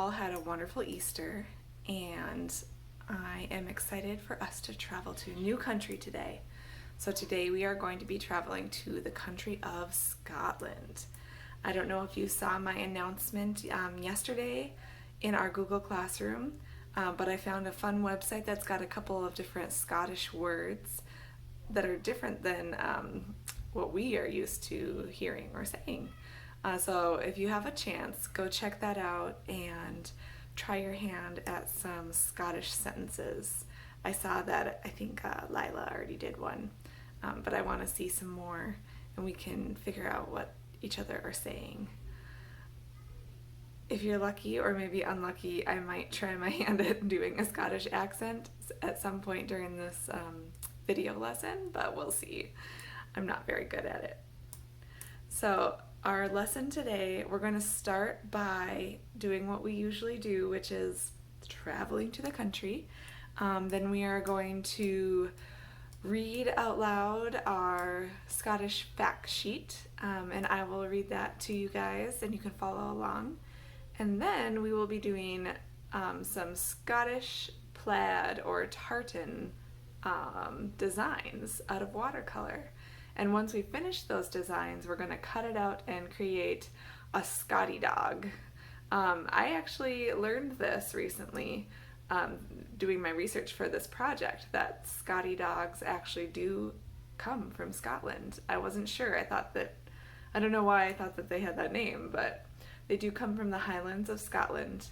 all had a wonderful Easter, and I am excited for us to travel to a new country today. So today we are going to be traveling to the country of Scotland. I don't know if you saw my announcement yesterday in our Google Classroom, but I found a fun website that's got a couple of different Scottish words that are different than what we are used to hearing or saying. So if you have a chance, go check that out and try your hand at some Scottish sentences. I saw that, I think Lila already did one, but I want to see some more and we can figure out what each other are saying. If you're lucky or maybe unlucky, I might try my hand at doing a Scottish accent at some point during this video lesson, but we'll see. I'm not very good at it. So our lesson today, we're going to start by doing what we usually do, which is traveling to the country. Then we are going to read out loud our Scottish fact sheet, and I will read that to you guys and you can follow along. And then we will be doing some Scottish plaid or tartan designs out of watercolor. And once we finish those designs, we're going to cut it out and create a Scotty dog. I actually learned this recently doing my research for this project, that Scotty dogs actually do come from Scotland. I wasn't sure. I don't know why I thought that they had that name, but they do come from the Highlands of Scotland.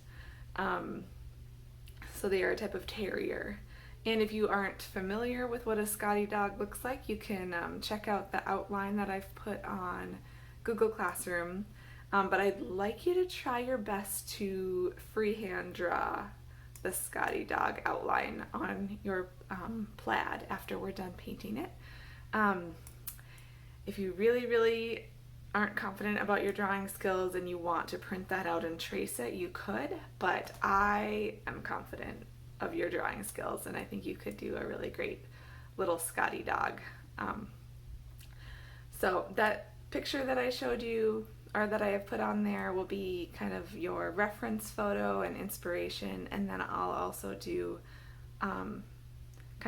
So they are a type of terrier. And if you aren't familiar with what a Scotty dog looks like, you can check out the outline that I've put on Google Classroom. But I'd like you to try your best to freehand draw the Scotty dog outline on your plaid after we're done painting it. If you really aren't confident about your drawing skills and you want to print that out and trace it, you could, but I am confident of your drawing skills and I think you could do a really great little Scotty dog. So that picture that I showed you, or that I have put on there, will be kind of your reference photo and inspiration, and then I'll also do kind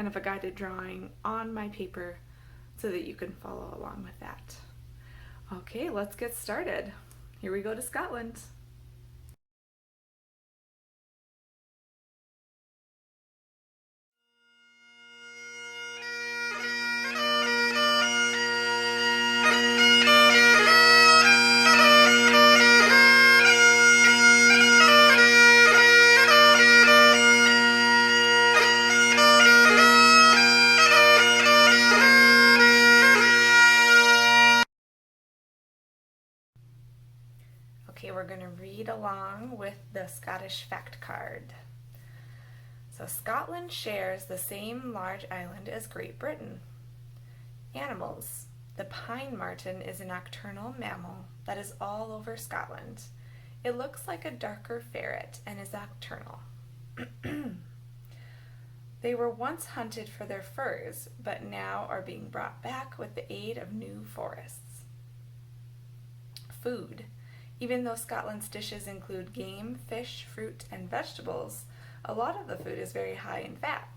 of a guided drawing on my paper so that you can follow along with that. Okay, let's get started. Here we go to Scotland. Okay, we're going to read along with the Scottish fact card. So Scotland shares the same large island as Great Britain. Animals. The pine marten is a nocturnal mammal that is all over Scotland. It looks like a darker ferret and is nocturnal. They were once hunted for their furs, but now are being brought back with the aid of new forests. Food. Even though Scotland's dishes include game, fish, fruit, and vegetables, a lot of the food is very high in fat.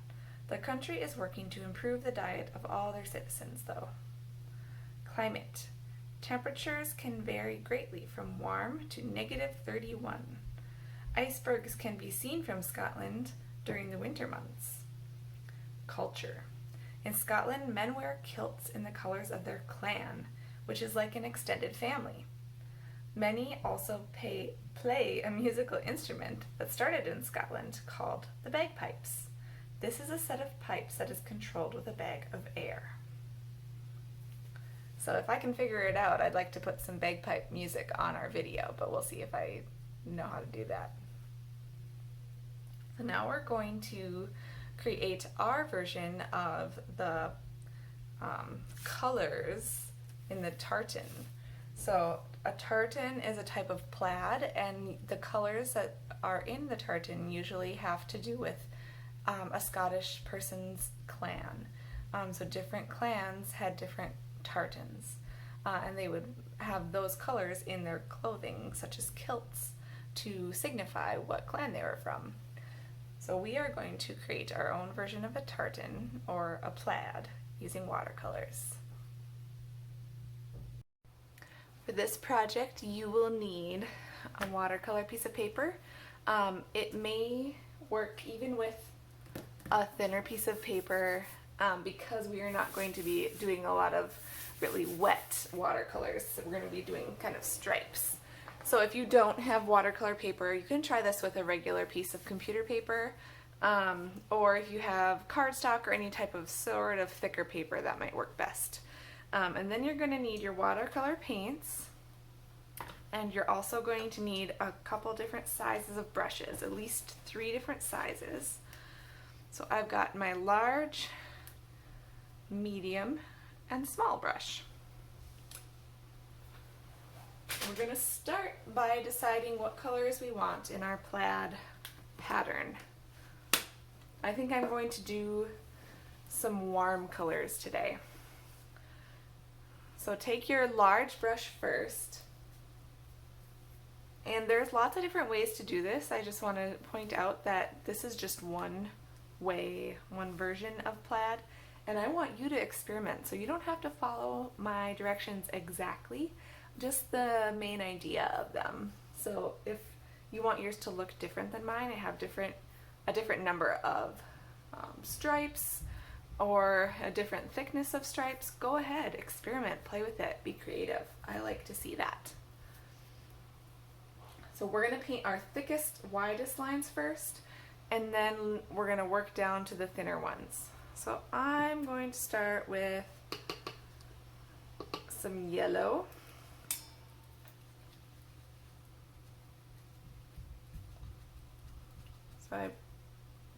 The country is working to improve the diet of all their citizens, though. Climate. Temperatures can vary greatly from warm to -31. Icebergs can be seen from Scotland during the winter months. Culture. In Scotland, men wear kilts in the colors of their clan, which is like an extended family. Many also play a musical instrument that started in Scotland called the bagpipes. This is a set of pipes that is controlled with a bag of air. So if I can figure it out, I'd like to put some bagpipe music on our video, but we'll see if I know how to do that. So now we're going to create our version of the colors in the tartan. So a tartan is a type of plaid, and the colors that are in the tartan usually have to do with a Scottish person's clan. So different clans had different tartans, and they would have those colors in their clothing, such as kilts. to signify what clan they were from. So we are going to create our own version of a tartan or a plaid using watercolors. For this project, you will need a watercolor piece of paper. It may work even with a thinner piece of paper because we are not going to be doing a lot of really wet watercolors. So we're going to be doing kind of stripes. So if you don't have watercolor paper, you can try this with a regular piece of computer paper, or if you have cardstock or any type of sort of thicker paper, that might work best. And then you're going to need your watercolor paints, and you're also going to need a couple different sizes of brushes, at least 3 different sizes. So I've got my large, medium, and small brush. We're going to start by deciding what colors we want in our plaid pattern. I think I'm going to do some warm colors today. So take your large brush first, and there's lots of different ways to do this. I just want to point out that this is just one way, one version of plaid, and I want you to experiment. So you don't have to follow my directions exactly, just the main idea of them. So if you want yours to look different than mine, I have a different number of stripes or a different thickness of stripes, go ahead, experiment, play with it, be creative. I like to see that. So we're going to paint our thickest, widest lines first, and then we're going to work down to the thinner ones. So I'm going to start with some yellow. So I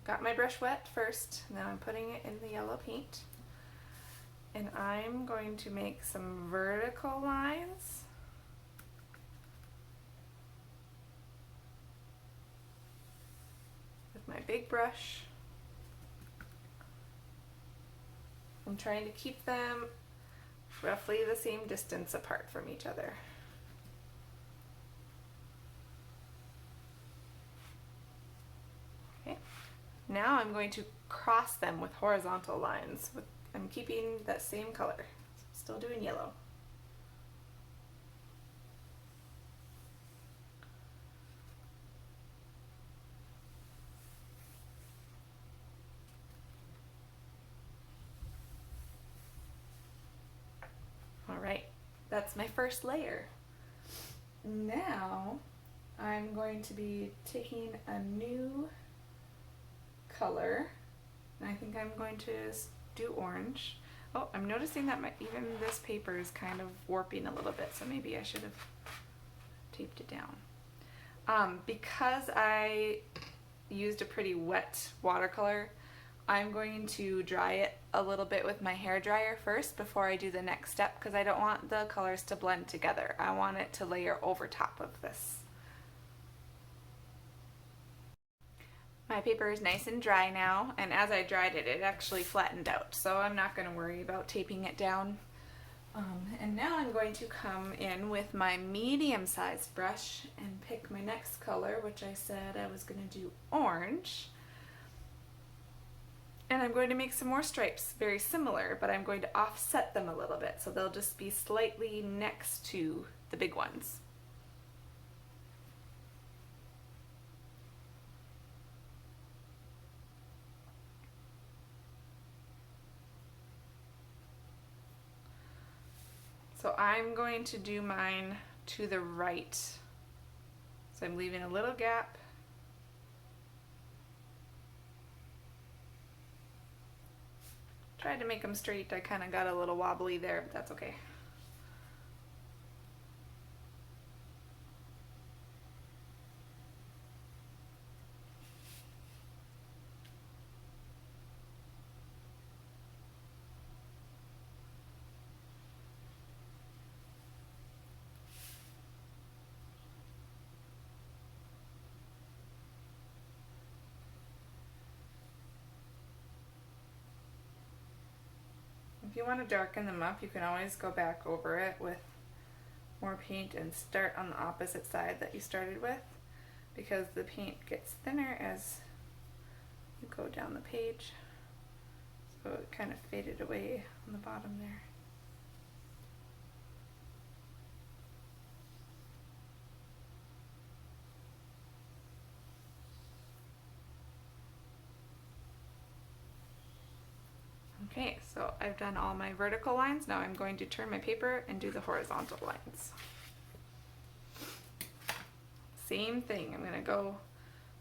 got my brush wet first, now I'm putting it in the yellow paint. And I'm going to make some vertical lines. With my big brush. I'm trying to keep them roughly the same distance apart from each other. Okay. Now I'm going to cross them with horizontal lines. I'm keeping that same color, still doing yellow. All right, that's my first layer. Now I'm going to be taking a new color, and I think I'm going to do orange. Oh, I'm noticing that even this paper is kind of warping a little bit, so maybe I should have taped it down. Because I used a pretty wet watercolor, I'm going to dry it a little bit with my hair dryer first before I do the next step, because I don't want the colors to blend together. I want it to layer over top of this. My paper is nice and dry now, and as I dried it, it actually flattened out, so I'm not going to worry about taping it down. And now I'm going to come in with my medium-sized brush and pick my next color, which I said I was going to do orange. And I'm going to make some more stripes, very similar, but I'm going to offset them a little bit, so they'll just be slightly next to the big ones. So I'm going to do mine to the right. So I'm leaving a little gap. Tried to make them straight. I kind of got a little wobbly there, but that's okay. If you want to darken them up, you can always go back over it with more paint and start on the opposite side that you started with. because the paint gets thinner as you go down the page. So it kind of faded away on the bottom there. Okay, so I've done all my vertical lines. Now I'm going to turn my paper and do the horizontal lines. Same thing, I'm going to go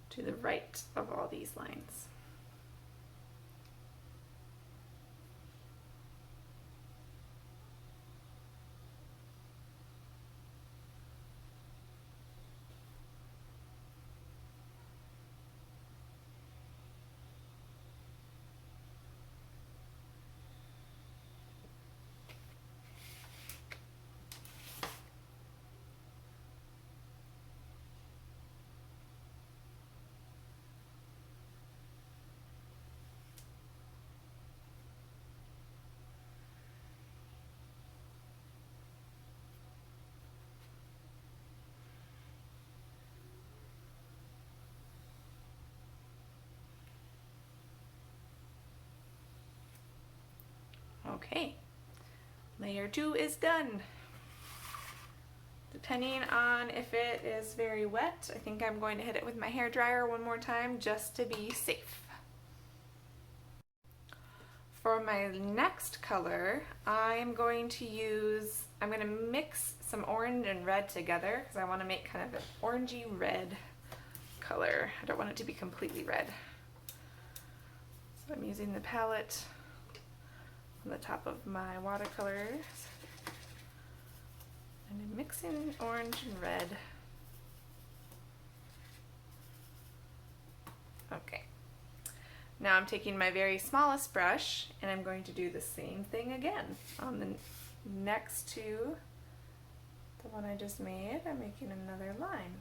to the right of all these lines. Okay, layer 2 is done. Depending on if it is very wet, I think I'm going to hit it with my hair dryer one more time just to be safe. For my next color, I'm going to mix some orange and red together because I want to make kind of an orangey red color. I don't want it to be completely red. So I'm using the palette on the top of my watercolors. And I'm mixing orange and red. Okay. Now I'm taking my very smallest brush and I'm going to do the same thing again. On the next to the one I just made, I'm making another line.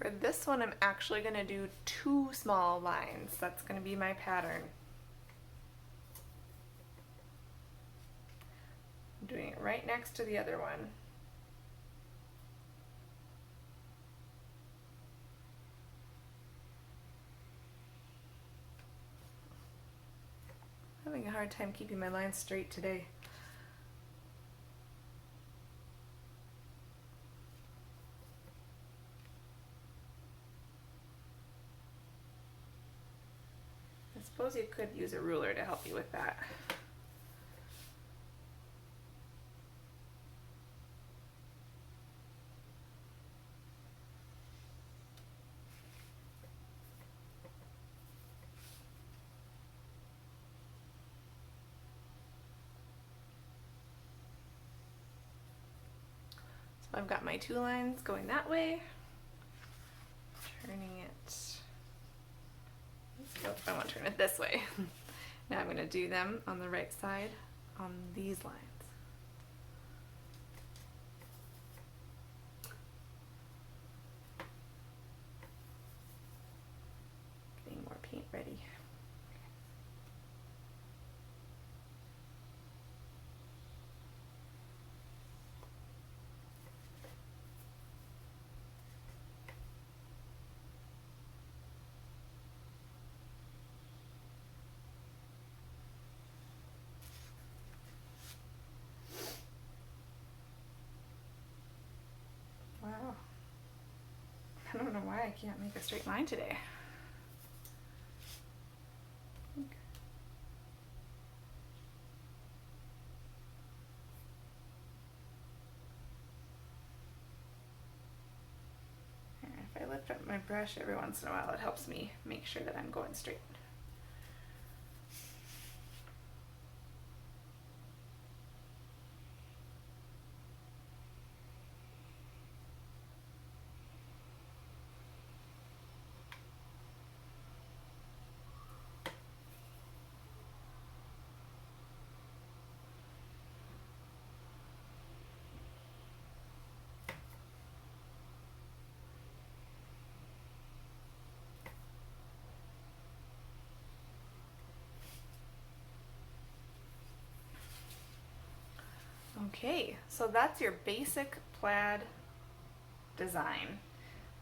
For this one, I'm actually going to do 2 small lines. That's going to be my pattern. I'm doing it right next to the other one. I'm having a hard time keeping my lines straight today. I suppose you could use a ruler to help you with that. So I've got my 2 lines going that way, turning it. Oh, I want to turn it this way. Now I'm going to do them on the right side on these lines. Getting more paint ready. Wow. I don't know why I can't make a straight line today. lift up my brush every once in a while. It helps me make sure that I'm going straight. Okay, so that's your basic plaid design.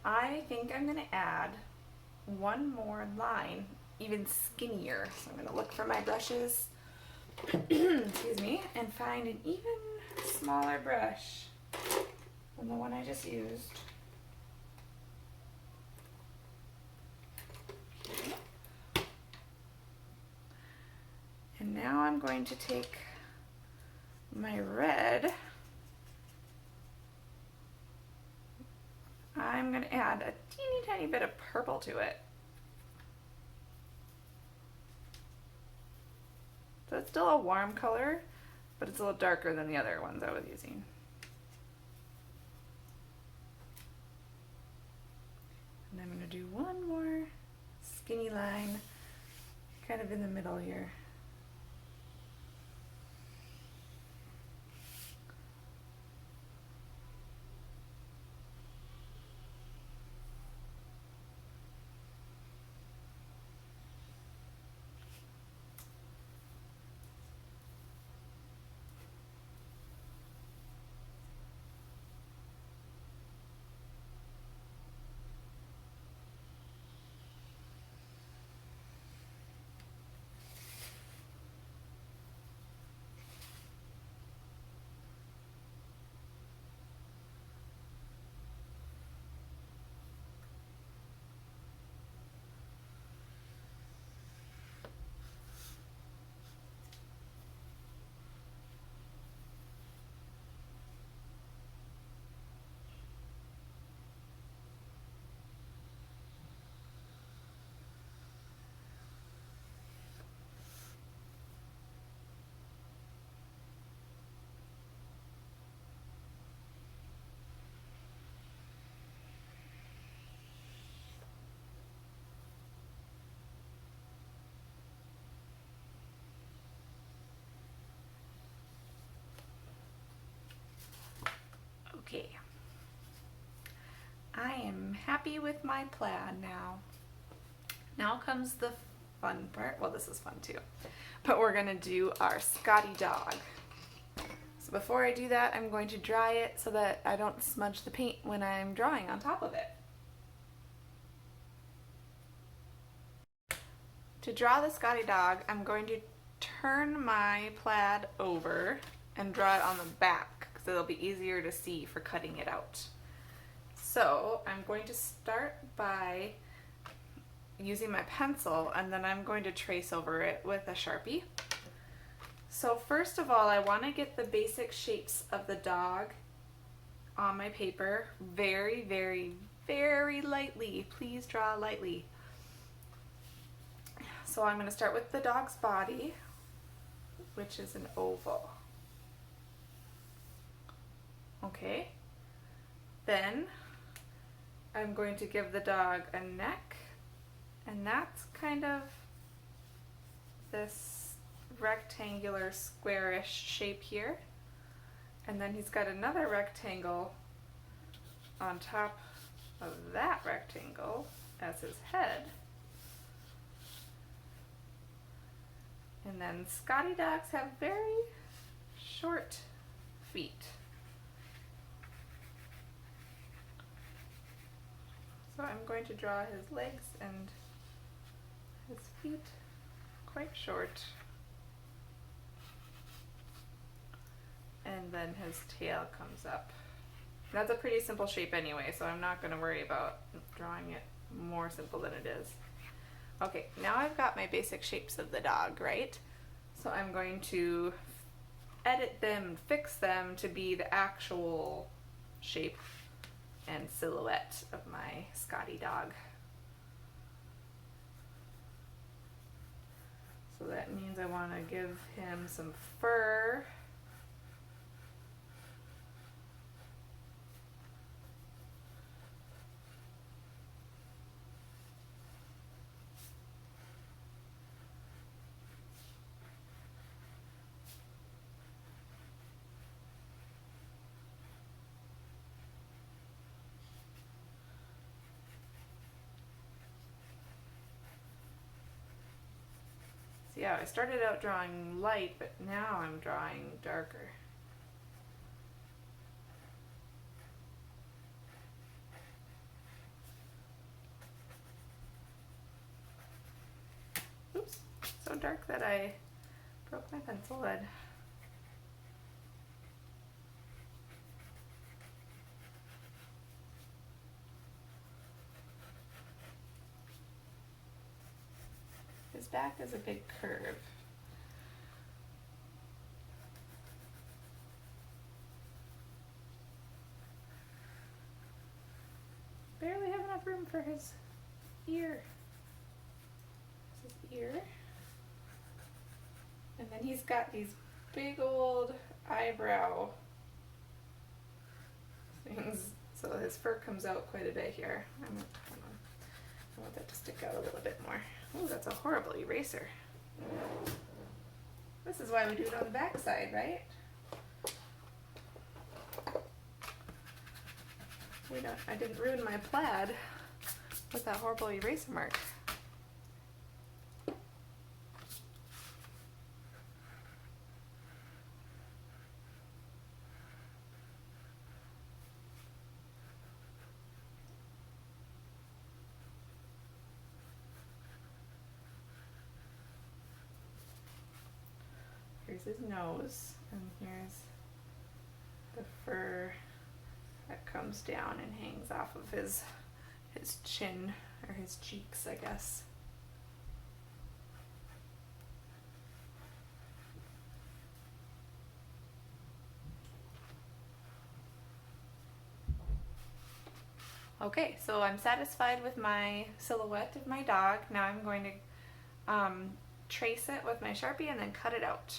I think I'm going to add one more line, even skinnier. So I'm going to look for my brushes, excuse me, and find an even smaller brush than the one I just used. And now I'm going to take my red. I'm going to add a teeny tiny bit of purple to it. So it's still a warm color, but it's a little darker than the other ones I was using. And I'm going to do one more skinny line, kind of in the middle here. Okay, I am happy with my plaid now. Now comes the fun part. Well, this is fun too, but we're gonna do our Scotty dog. So before I do that, I'm going to dry it so that I don't smudge the paint when I'm drawing on top of it. To draw the Scotty dog, I'm going to turn my plaid over and draw it on the back because it'll be easier to see for cutting it out. So I'm going to start by using my pencil, and then I'm going to trace over it with a Sharpie. So first of all, I want to get the basic shapes of the dog on my paper very, very, very lightly. Please draw lightly. So I'm going to start with the dog's body, which is an oval. Okay. Then I'm going to give the dog a neck, and that's kind of this rectangular squarish shape here. And then he's got another rectangle on top of that rectangle as his head. And then Scotty dogs have very short feet. So I'm going to draw his legs and his feet quite short. And then his tail comes up. That's a pretty simple shape anyway, so I'm not going to worry about drawing it more simple than it is. Okay, now I've got my basic shapes of the dog, right? So I'm going to edit them, fix them to be the actual shape and silhouette of my Scotty dog. So that means I want to give him some fur. So yeah, I started out drawing light, but now I'm drawing darker. Oops, so dark that I broke my pencil lead. His back is a big curve. Barely have enough room for his ear. This is his ear. And then he's got these big old eyebrow things, so his fur comes out quite a bit here. I want that to stick out a little bit more. Oh, that's a horrible eraser. This is why we do it on the back side, right? I didn't ruin my plaid with that horrible eraser mark. Here's his nose, and here's the fur that comes down and hangs off of his chin, or his cheeks, I guess. Okay, so I'm satisfied with my silhouette of my dog. Now I'm going to trace it with my Sharpie and then cut it out.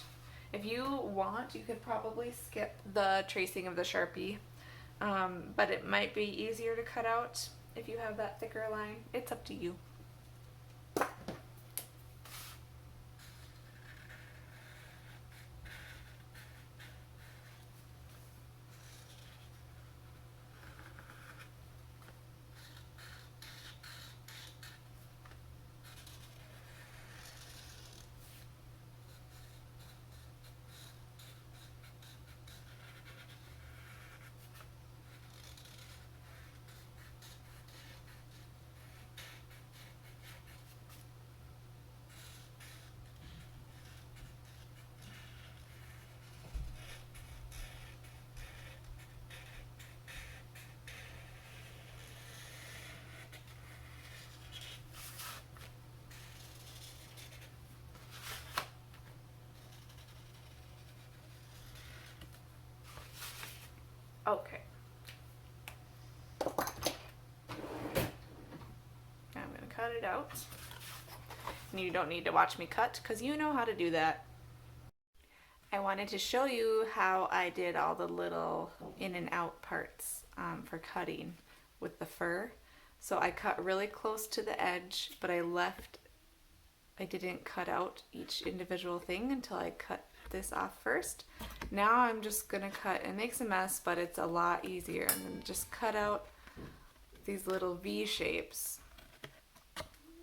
If you want, you could probably skip the tracing of the Sharpie, but it might be easier to cut out if you have that thicker line. It's up to you. Okay. Now I'm going to cut it out. And you don't need to watch me cut because you know how to do that. I wanted to show you how I did all the little in and out parts for cutting with the fur. So I cut really close to the edge, but I didn't cut out each individual thing until I cut this off first. Now I'm just gonna cut. It makes a mess, but it's a lot easier. I'm gonna just cut out these little V shapes,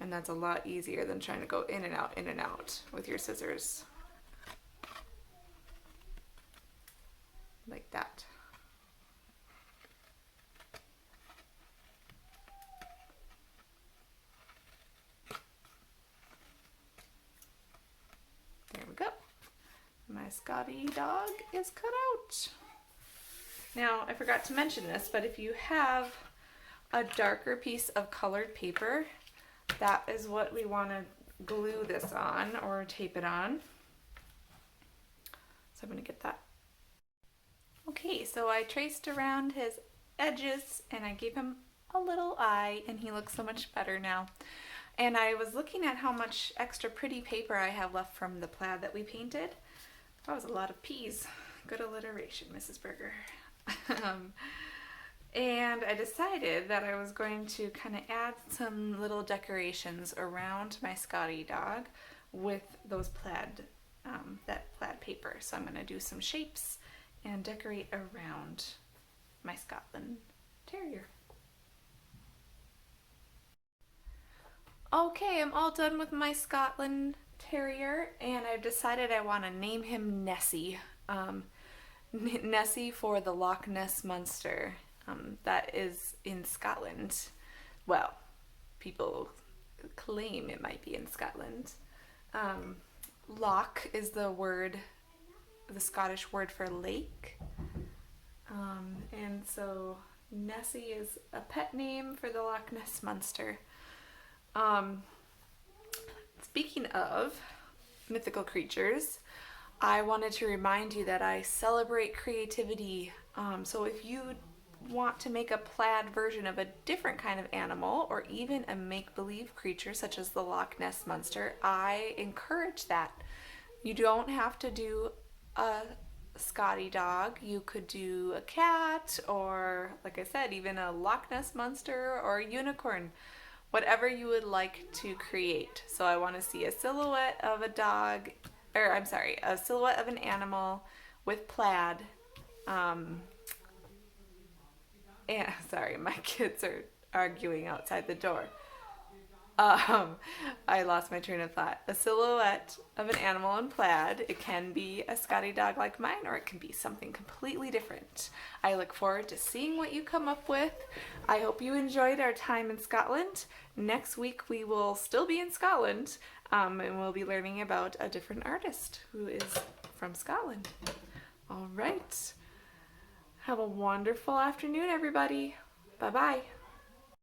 and that's a lot easier than trying to go in and out with your scissors. Like that. There we go. My Scotty dog is cut out. Now, I forgot to mention this, but if you have a darker piece of colored paper, that is what we want to glue this on or tape it on. So I'm going to get that. Okay, so I traced around his edges, and I gave him a little eye, and he looks so much better now. And I was looking at how much extra pretty paper I have left from the plaid that we painted. That was a lot of peas. Good alliteration, Mrs. Berger. And I decided that I was going to kind of add some little decorations around my Scotty dog with those plaid, that plaid paper. So I'm going to do some shapes and decorate around my Scotland Terrier. Okay, I'm all done with my Scotland Terrier, and I've decided I want to name him Nessie. Nessie for the Loch Ness Monster. That is in Scotland. Well, people claim it might be in Scotland. Loch is the Scottish word for lake. And so Nessie is a pet name for the Loch Ness Monster. Speaking of mythical creatures, I wanted to remind you that I celebrate creativity. So if you want to make a plaid version of a different kind of animal, or even a make-believe creature such as the Loch Ness Monster, I encourage that. You don't have to do a Scotty dog. You could do a cat, or like I said, even a Loch Ness Monster or a unicorn. Whatever you would like to create. So I want to see a silhouette of a dog, or I'm sorry, a silhouette of an animal with plaid. And sorry, my kids are arguing outside the door. I lost my train of thought. A silhouette of an animal in plaid. It can be a Scotty dog like mine, or it can be something completely different. I look forward to seeing what you come up with. I hope you enjoyed our time in Scotland. Next week we will still be in Scotland, and we'll be learning about a different artist who is from Scotland. All right. Have a wonderful afternoon, everybody. Bye-bye.